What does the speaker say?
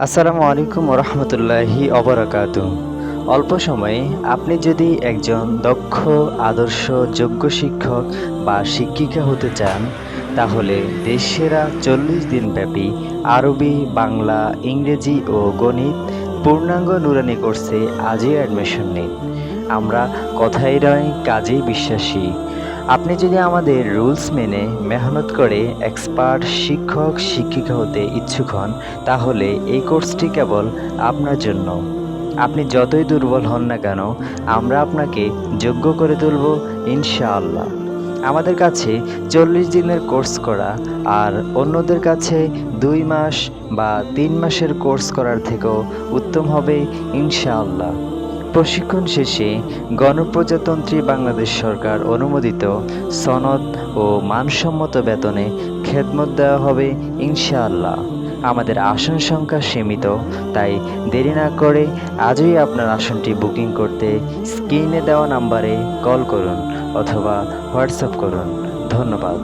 আসসালামু আলাইকুম রহমতুল্লাহি অবরাকাতু। অল্প সময়ে আপনি যদি একজন দক্ষ, আদর্শ, যোগ্য শিক্ষক বা শিক্ষিকা হতে চান, তাহলে দেশসেরা 40 দিনব্যাপী আরবি, বাংলা, ইংরেজি ও গণিত পূর্ণাঙ্গ নুরানি কোর্সে আজই অ্যাডমিশন নিন। আমরা কথায় নয়, কাজেই বিশ্বাসী। আপনি যদি আমাদের রুলস মেনে মেহনত করে এক্সপার্ট শিক্ষক শিক্ষিকা হতে ইচ্ছুক হন, তাহলে এই কোর্সটি কেবল আপনার জন্য। আপনি যতই দুর্বল হন না কেন, আমরা আপনাকে যোগ্য করে তুলব ইনশাআল্লাহ। আমাদের কাছে 40 দিনের কোর্স করা আর অন্যদের কাছে 2 মাস বা 3 মাসের কোর্স করার থেকেও উত্তম হবে ইনশাআল্লাহ। প্রশিক্ষণ শেষে গণপ্রজাতন্ত্রী বাংলাদেশ সরকার অনুমোদিত সনদ ও মানসম্মত বেতনে খেদমত দেওয়া হবে ইনশাআল্লাহ। আমাদের আসন সংখ্যা সীমিত, তাই দেরি না করে আজই আপনার আসনটি বুকিং করতে স্ক্রিনে দেওয়া নাম্বারে কল করুন অথবা হোয়াটসঅ্যাপ করুন। ধন্যবাদ।